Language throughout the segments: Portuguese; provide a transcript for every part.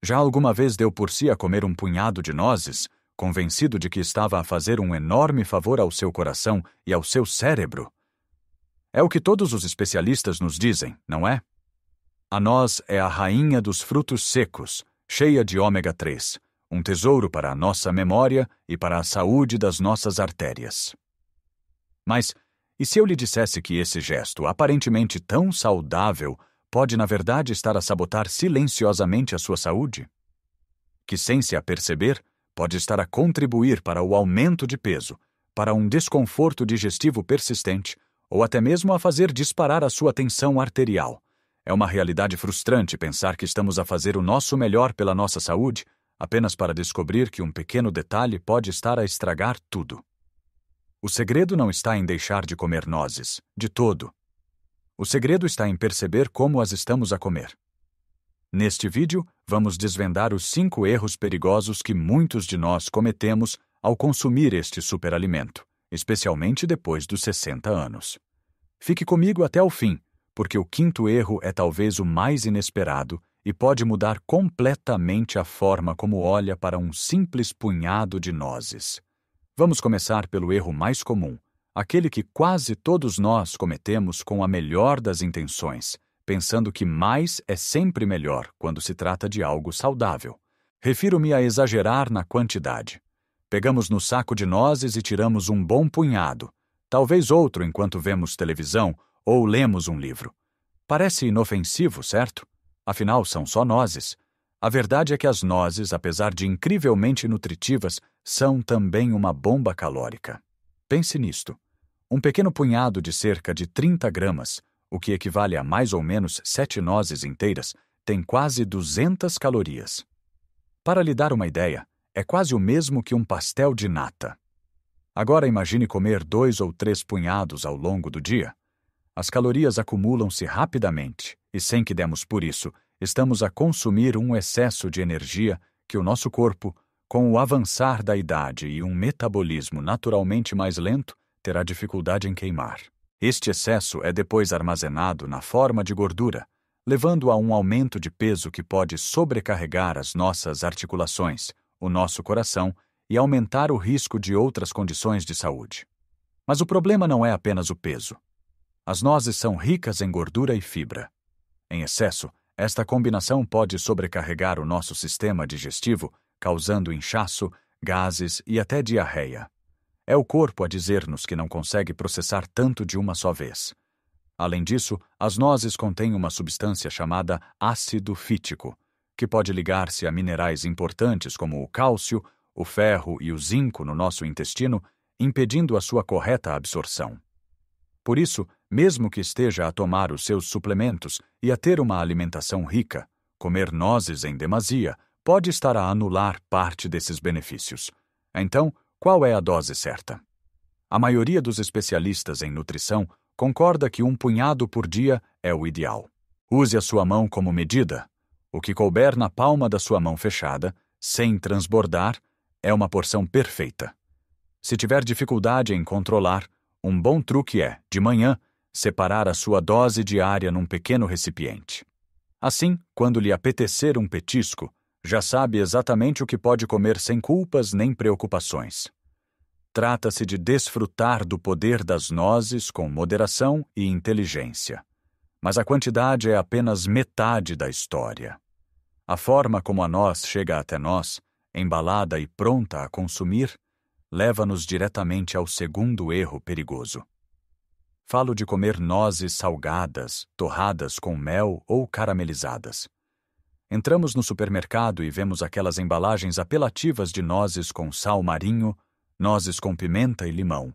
Já alguma vez deu por si a comer um punhado de nozes, convencido de que estava a fazer um enorme favor ao seu coração e ao seu cérebro? É o que todos os especialistas nos dizem, não é? A noz é a rainha dos frutos secos, cheia de ômega 3, um tesouro para a nossa memória e para a saúde das nossas artérias. Mas, e se eu lhe dissesse que esse gesto, aparentemente tão saudável, pode na verdade estar a sabotar silenciosamente a sua saúde? Que, sem se aperceber, pode estar a contribuir para o aumento de peso, para um desconforto digestivo persistente, ou até mesmo a fazer disparar a sua tensão arterial. É uma realidade frustrante pensar que estamos a fazer o nosso melhor pela nossa saúde, apenas para descobrir que um pequeno detalhe pode estar a estragar tudo. O segredo não está em deixar de comer nozes, de todo. O segredo está em perceber como as estamos a comer. Neste vídeo, vamos desvendar os 5 erros perigosos que muitos de nós cometemos ao consumir este superalimento, especialmente depois dos 60 anos. Fique comigo até o fim, porque o 5º erro é talvez o mais inesperado e pode mudar completamente a forma como olha para um simples punhado de nozes. Vamos começar pelo erro mais comum, aquele que quase todos nós cometemos com a melhor das intenções, pensando que mais é sempre melhor quando se trata de algo saudável. Refiro-me a exagerar na quantidade. Pegamos no saco de nozes e tiramos um bom punhado, talvez outro enquanto vemos televisão ou lemos um livro. Parece inofensivo, certo? Afinal, são só nozes. A verdade é que as nozes, apesar de incrivelmente nutritivas, são também uma bomba calórica. Pense nisto. Um pequeno punhado de cerca de 30 gramas, o que equivale a mais ou menos 7 nozes inteiras, tem quase 200 calorias. Para lhe dar uma ideia, é quase o mesmo que um pastel de nata. Agora imagine comer 2 ou 3 punhados ao longo do dia. As calorias acumulam-se rapidamente e, sem que demos por isso, estamos a consumir um excesso de energia que o nosso corpo, com o avançar da idade e um metabolismo naturalmente mais lento, terá dificuldade em queimar. Este excesso é depois armazenado na forma de gordura, levando a um aumento de peso que pode sobrecarregar as nossas articulações, o nosso coração e aumentar o risco de outras condições de saúde. Mas o problema não é apenas o peso. As nozes são ricas em gordura e fibra. Em excesso, esta combinação pode sobrecarregar o nosso sistema digestivo, causando inchaço, gases e até diarreia. É o corpo a dizer-nos que não consegue processar tanto de uma só vez. Além disso, as nozes contêm uma substância chamada ácido fítico, que pode ligar-se a minerais importantes como o cálcio, o ferro e o zinco no nosso intestino, impedindo a sua correta absorção. Por isso, mesmo que esteja a tomar os seus suplementos e a ter uma alimentação rica, comer nozes em demasia pode estar a anular parte desses benefícios. Então, qual é a dose certa? A maioria dos especialistas em nutrição concorda que um punhado por dia é o ideal. Use a sua mão como medida. O que couber na palma da sua mão fechada, sem transbordar, é uma porção perfeita. Se tiver dificuldade em controlar, um bom truque é, de manhã, separar a sua dose diária num pequeno recipiente. Assim, quando lhe apetecer um petisco, já sabe exatamente o que pode comer sem culpas nem preocupações. Trata-se de desfrutar do poder das nozes com moderação e inteligência. Mas a quantidade é apenas metade da história. A forma como a noz chega até nós, embalada e pronta a consumir, leva-nos diretamente ao 2º erro perigoso. Falo de comer nozes salgadas, torradas com mel ou caramelizadas. Entramos no supermercado e vemos aquelas embalagens apelativas de nozes com sal marinho, nozes com pimenta e limão,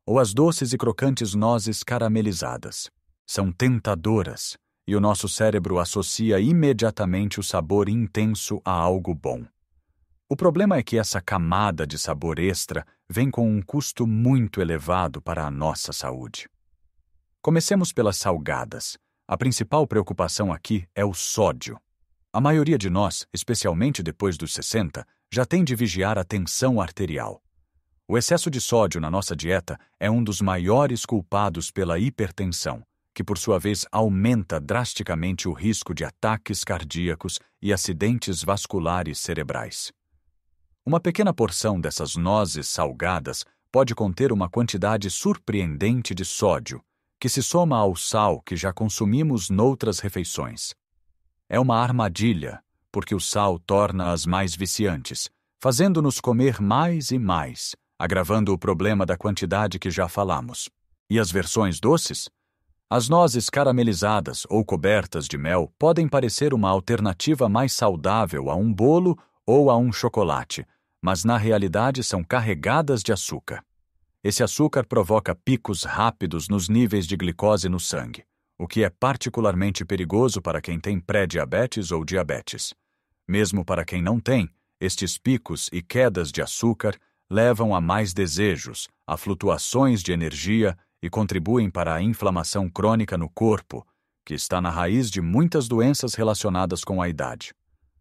ou as doces e crocantes nozes caramelizadas. São tentadoras, e o nosso cérebro associa imediatamente o sabor intenso a algo bom. O problema é que essa camada de sabor extra vem com um custo muito elevado para a nossa saúde. Comecemos pelas salgadas. A principal preocupação aqui é o sódio. A maioria de nós, especialmente depois dos 60, já tem de vigiar a tensão arterial. O excesso de sódio na nossa dieta é um dos maiores culpados pela hipertensão, que por sua vez aumenta drasticamente o risco de ataques cardíacos e acidentes vasculares cerebrais. Uma pequena porção dessas nozes salgadas pode conter uma quantidade surpreendente de sódio, que se soma ao sal que já consumimos noutras refeições. É uma armadilha, porque o sal torna-as mais viciantes, fazendo-nos comer mais e mais, agravando o problema da quantidade que já falamos. E as versões doces? As nozes caramelizadas ou cobertas de mel podem parecer uma alternativa mais saudável a um bolo ou a um chocolate, mas na realidade são carregadas de açúcar. Esse açúcar provoca picos rápidos nos níveis de glicose no sangue, o que é particularmente perigoso para quem tem pré-diabetes ou diabetes. Mesmo para quem não tem, estes picos e quedas de açúcar levam a mais desejos, a flutuações de energia e contribuem para a inflamação crônica no corpo, que está na raiz de muitas doenças relacionadas com a idade.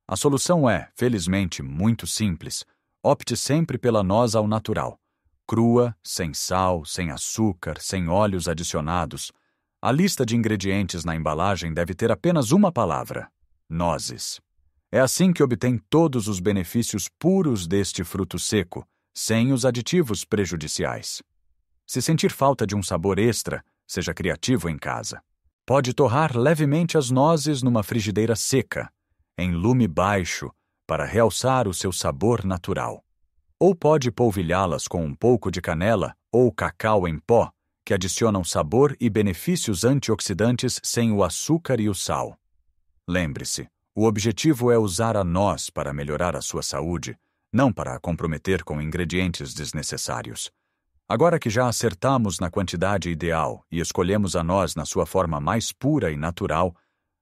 A solução é, felizmente, muito simples. Opte sempre pela noz ao natural. Crua, sem sal, sem açúcar, sem óleos adicionados. A lista de ingredientes na embalagem deve ter apenas uma palavra: nozes. É assim que obtém todos os benefícios puros deste fruto seco, sem os aditivos prejudiciais. Se sentir falta de um sabor extra, seja criativo em casa. Pode torrar levemente as nozes numa frigideira seca, em lume baixo, para realçar o seu sabor natural. Ou pode polvilhá-las com um pouco de canela ou cacau em pó, que adicionam sabor e benefícios antioxidantes sem o açúcar e o sal. Lembre-se, o objetivo é usar a noz para melhorar a sua saúde, não para a comprometer com ingredientes desnecessários. Agora que já acertamos na quantidade ideal e escolhemos a noz na sua forma mais pura e natural,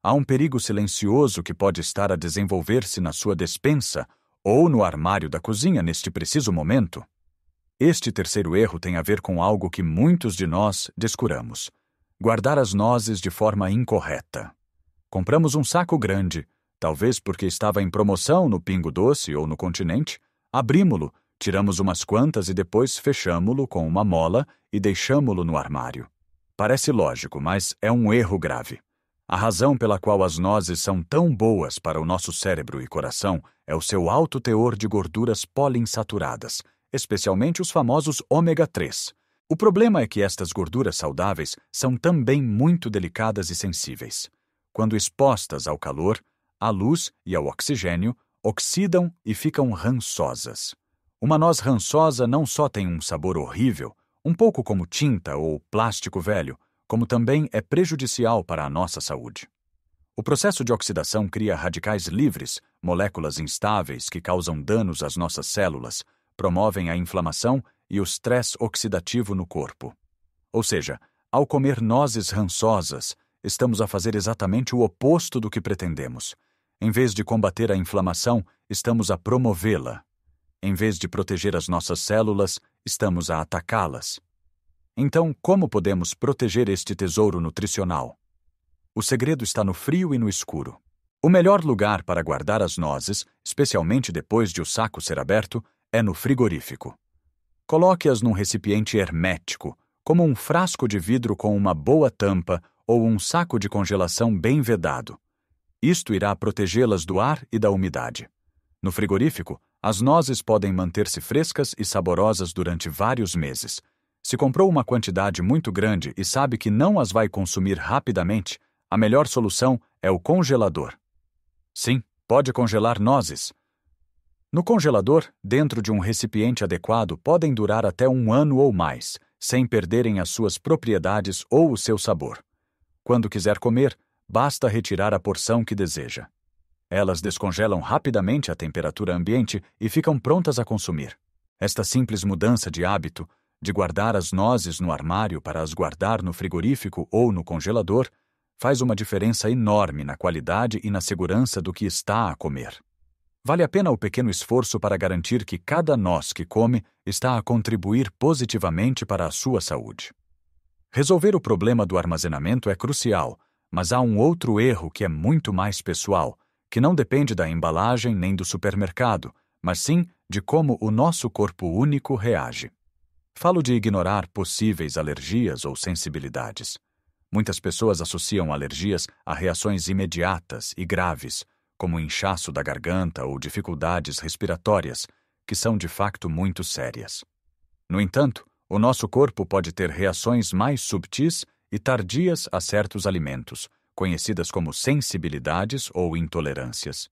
há um perigo silencioso que pode estar a desenvolver-se na sua despensa ou no armário da cozinha neste preciso momento. Este terceiro erro tem a ver com algo que muitos de nós descuramos: guardar as nozes de forma incorreta. Compramos um saco grande, talvez porque estava em promoção no Pingo Doce ou no Continente, abrimos-lo, tiramos umas quantas e depois fechamo-lo com uma mola e deixamo-lo no armário. Parece lógico, mas é um erro grave. A razão pela qual as nozes são tão boas para o nosso cérebro e coração é o seu alto teor de gorduras poliinsaturadas, especialmente os famosos ômega 3. O problema é que estas gorduras saudáveis são também muito delicadas e sensíveis. Quando expostas ao calor, à luz e ao oxigênio, oxidam e ficam rançosas. Uma noz rançosa não só tem um sabor horrível, um pouco como tinta ou plástico velho, como também é prejudicial para a nossa saúde. O processo de oxidação cria radicais livres, moléculas instáveis que causam danos às nossas células, promovem a inflamação e o estresse oxidativo no corpo. Ou seja, ao comer nozes rançosas, estamos a fazer exatamente o oposto do que pretendemos. Em vez de combater a inflamação, estamos a promovê-la. Em vez de proteger as nossas células, estamos a atacá-las. Então, como podemos proteger este tesouro nutricional? O segredo está no frio e no escuro. O melhor lugar para guardar as nozes, especialmente depois de o saco ser aberto, é no frigorífico. Coloque-as num recipiente hermético, como um frasco de vidro com uma boa tampa ou um saco de congelação bem vedado. Isto irá protegê-las do ar e da umidade. No frigorífico, as nozes podem manter-se frescas e saborosas durante vários meses. Se comprou uma quantidade muito grande e sabe que não as vai consumir rapidamente, a melhor solução é o congelador. Sim, pode congelar nozes. No congelador, dentro de um recipiente adequado, podem durar até 1 ano ou mais, sem perderem as suas propriedades ou o seu sabor. Quando quiser comer, basta retirar a porção que deseja. Elas descongelam rapidamente à temperatura ambiente e ficam prontas a consumir. Esta simples mudança de hábito, de guardar as nozes no armário para as guardar no frigorífico ou no congelador, faz uma diferença enorme na qualidade e na segurança do que está a comer. Vale a pena o pequeno esforço para garantir que cada noz que come está a contribuir positivamente para a sua saúde. Resolver o problema do armazenamento é crucial, mas há um outro erro que é muito mais pessoal, que não depende da embalagem nem do supermercado, mas sim de como o nosso corpo único reage. Falo de ignorar possíveis alergias ou sensibilidades. Muitas pessoas associam alergias a reações imediatas e graves, como inchaço da garganta ou dificuldades respiratórias, que são de facto muito sérias. No entanto, o nosso corpo pode ter reações mais subtis e tardias a certos alimentos, conhecidas como sensibilidades ou intolerâncias.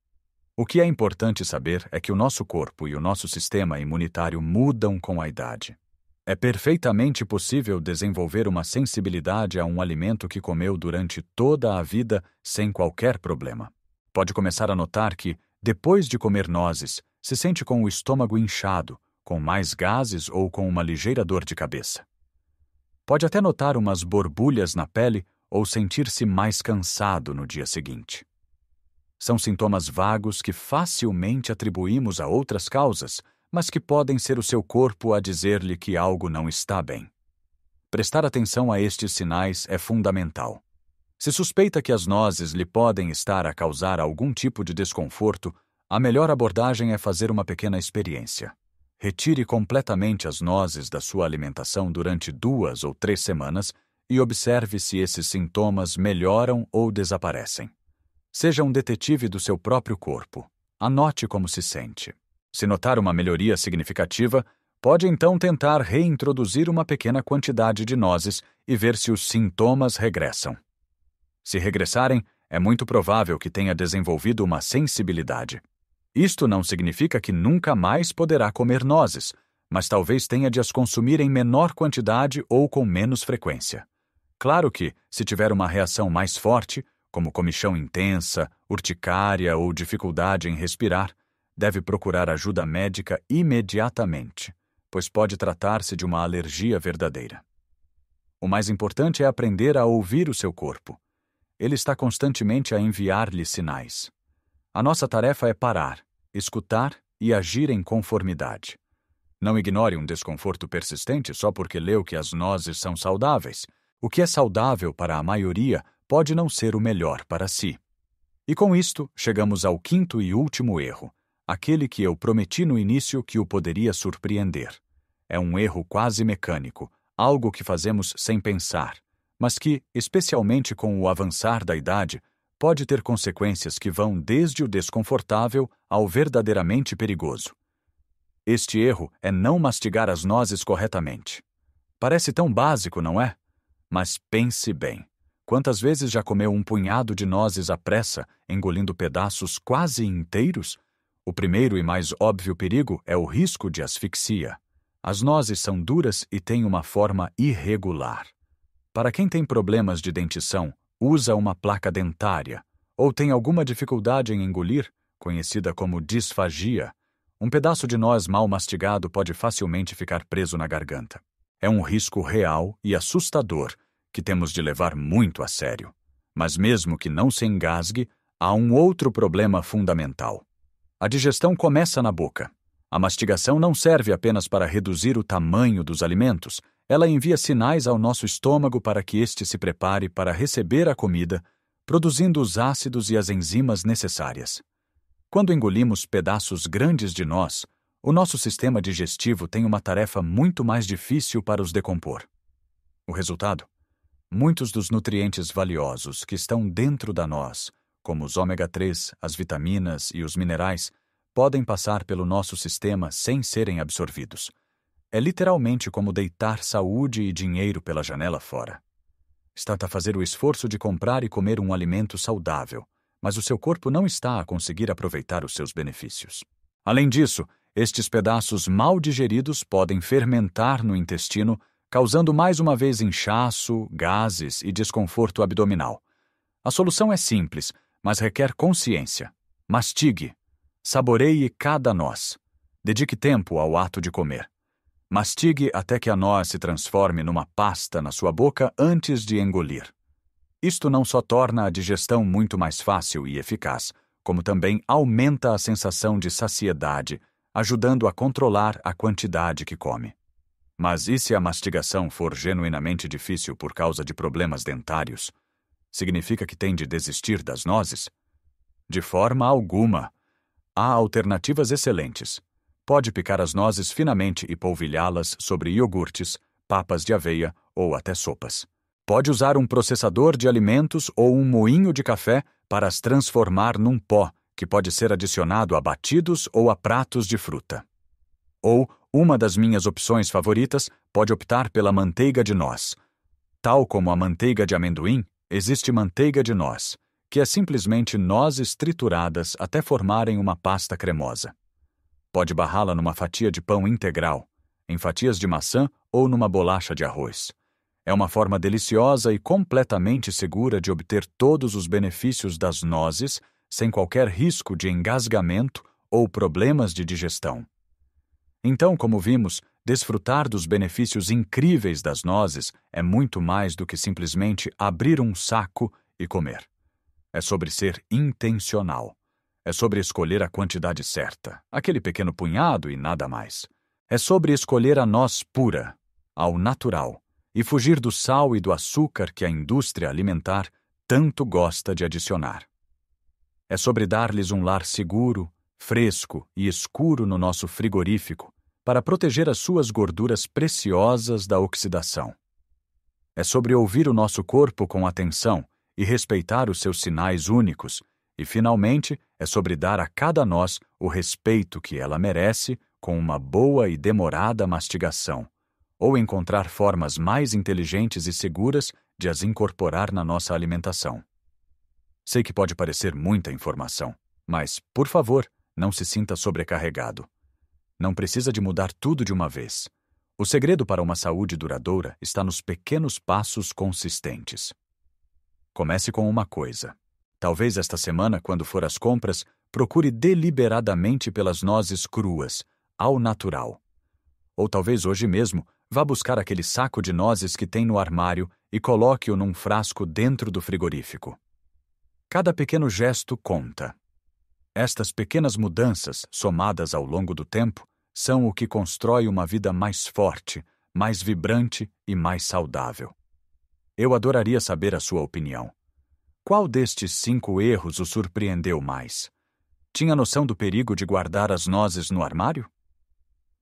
O que é importante saber é que o nosso corpo e o nosso sistema imunitário mudam com a idade. É perfeitamente possível desenvolver uma sensibilidade a um alimento que comeu durante toda a vida sem qualquer problema. Pode começar a notar que, depois de comer nozes, se sente com o estômago inchado, com mais gases ou com uma ligeira dor de cabeça. Pode até notar umas borbulhas na pele ou sentir-se mais cansado no dia seguinte. São sintomas vagos que facilmente atribuímos a outras causas, mas que podem ser o seu corpo a dizer-lhe que algo não está bem. Prestar atenção a estes sinais é fundamental. Se suspeita que as nozes lhe podem estar a causar algum tipo de desconforto, a melhor abordagem é fazer uma pequena experiência. Retire completamente as nozes da sua alimentação durante 2 ou 3 semanas e observe se esses sintomas melhoram ou desaparecem. Seja um detetive do seu próprio corpo. Anote como se sente. Se notar uma melhoria significativa, pode então tentar reintroduzir uma pequena quantidade de nozes e ver se os sintomas regressam. Se regressarem, é muito provável que tenha desenvolvido uma sensibilidade. Isto não significa que nunca mais poderá comer nozes, mas talvez tenha de as consumir em menor quantidade ou com menos frequência. Claro que, se tiver uma reação mais forte, como comichão intensa, urticária ou dificuldade em respirar, deve procurar ajuda médica imediatamente, pois pode tratar-se de uma alergia verdadeira. O mais importante é aprender a ouvir o seu corpo. Ele está constantemente a enviar-lhe sinais. A nossa tarefa é parar, escutar e agir em conformidade. Não ignore um desconforto persistente só porque leu que as nozes são saudáveis. O que é saudável para a maioria pode não ser o melhor para si. E com isto, chegamos ao 5º e último erro, aquele que eu prometi no início que o poderia surpreender. É um erro quase mecânico, algo que fazemos sem pensar, mas que, especialmente com o avançar da idade, pode ter consequências que vão desde o desconfortável ao verdadeiramente perigoso. Este erro é não mastigar as nozes corretamente. Parece tão básico, não é? Mas pense bem. Quantas vezes já comeu um punhado de nozes à pressa, engolindo pedaços quase inteiros? O primeiro e mais óbvio perigo é o risco de asfixia. As nozes são duras e têm uma forma irregular. Para quem tem problemas de dentição, usa uma placa dentária, ou tem alguma dificuldade em engolir, conhecida como disfagia, um pedaço de noz mal mastigado pode facilmente ficar preso na garganta. É um risco real e assustador que temos de levar muito a sério. Mas mesmo que não se engasgue, há um outro problema fundamental. A digestão começa na boca. A mastigação não serve apenas para reduzir o tamanho dos alimentos, ela envia sinais ao nosso estômago para que este se prepare para receber a comida, produzindo os ácidos e as enzimas necessárias. Quando engolimos pedaços grandes de noz, o nosso sistema digestivo tem uma tarefa muito mais difícil para os decompor. O resultado? Muitos dos nutrientes valiosos que estão dentro da noz, como os ômega 3, as vitaminas e os minerais, podem passar pelo nosso sistema sem serem absorvidos. É literalmente como deitar saúde e dinheiro pela janela fora. Está a fazer o esforço de comprar e comer um alimento saudável, mas o seu corpo não está a conseguir aproveitar os seus benefícios. Além disso, estes pedaços mal digeridos podem fermentar no intestino, causando mais uma vez inchaço, gases e desconforto abdominal. A solução é simples, mas requer consciência. Mastigue. Saboreie cada noz. Dedique tempo ao ato de comer. Mastigue até que a noz se transforme numa pasta na sua boca antes de engolir. Isto não só torna a digestão muito mais fácil e eficaz, como também aumenta a sensação de saciedade, ajudando a controlar a quantidade que come. Mas e se a mastigação for genuinamente difícil por causa de problemas dentários? Significa que tem de desistir das nozes? De forma alguma. Há alternativas excelentes. Pode picar as nozes finamente e polvilhá-las sobre iogurtes, papas de aveia ou até sopas. Pode usar um processador de alimentos ou um moinho de café para as transformar num pó, que pode ser adicionado a batidos ou a pratos de fruta. Ou, uma das minhas opções favoritas, pode optar pela manteiga de noz. Tal como a manteiga de amendoim, existe manteiga de noz, que é simplesmente nozes trituradas até formarem uma pasta cremosa. Pode barrá-la numa fatia de pão integral, em fatias de maçã ou numa bolacha de arroz. É uma forma deliciosa e completamente segura de obter todos os benefícios das nozes sem qualquer risco de engasgamento ou problemas de digestão. Então, como vimos, desfrutar dos benefícios incríveis das nozes é muito mais do que simplesmente abrir um saco e comer. É sobre ser intencional. É sobre escolher a quantidade certa, aquele pequeno punhado e nada mais. É sobre escolher a noz pura, ao natural, e fugir do sal e do açúcar que a indústria alimentar tanto gosta de adicionar. É sobre dar-lhes um lar seguro, fresco e escuro no nosso frigorífico para proteger as suas gorduras preciosas da oxidação. É sobre ouvir o nosso corpo com atenção e respeitar os seus sinais únicos, e, finalmente, é sobre dar a cada noz o respeito que ela merece com uma boa e demorada mastigação, ou encontrar formas mais inteligentes e seguras de as incorporar na nossa alimentação. Sei que pode parecer muita informação, mas, por favor, não se sinta sobrecarregado. Não precisa de mudar tudo de uma vez. O segredo para uma saúde duradoura está nos pequenos passos consistentes. Comece com uma coisa. Talvez esta semana, quando for às compras, procure deliberadamente pelas nozes cruas, ao natural. Ou talvez hoje mesmo, vá buscar aquele saco de nozes que tem no armário e coloque-o num frasco dentro do frigorífico. Cada pequeno gesto conta. Estas pequenas mudanças, somadas ao longo do tempo, são o que constrói uma vida mais forte, mais vibrante e mais saudável. Eu adoraria saber a sua opinião. Qual destes 5 erros o surpreendeu mais? Tinha noção do perigo de guardar as nozes no armário?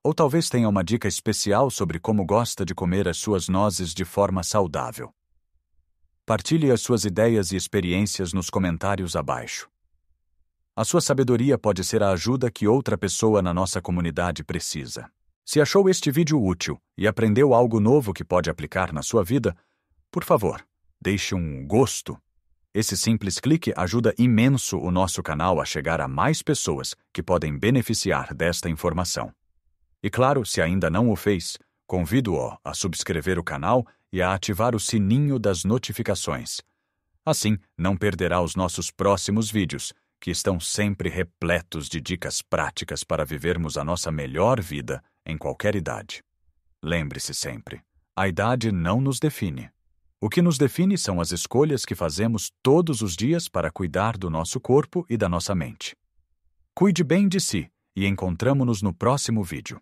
Ou talvez tenha uma dica especial sobre como gosta de comer as suas nozes de forma saudável. Partilhe as suas ideias e experiências nos comentários abaixo. A sua sabedoria pode ser a ajuda que outra pessoa na nossa comunidade precisa. Se achou este vídeo útil e aprendeu algo novo que pode aplicar na sua vida, por favor, deixe um gosto. Esse simples clique ajuda imenso o nosso canal a chegar a mais pessoas que podem beneficiar desta informação. E claro, se ainda não o fez, convido-o a subscrever o canal e a ativar o sininho das notificações. Assim, não perderá os nossos próximos vídeos, que estão sempre repletos de dicas práticas para vivermos a nossa melhor vida em qualquer idade. Lembre-se sempre, a idade não nos define. O que nos define são as escolhas que fazemos todos os dias para cuidar do nosso corpo e da nossa mente. Cuide bem de si e encontramo-nos no próximo vídeo.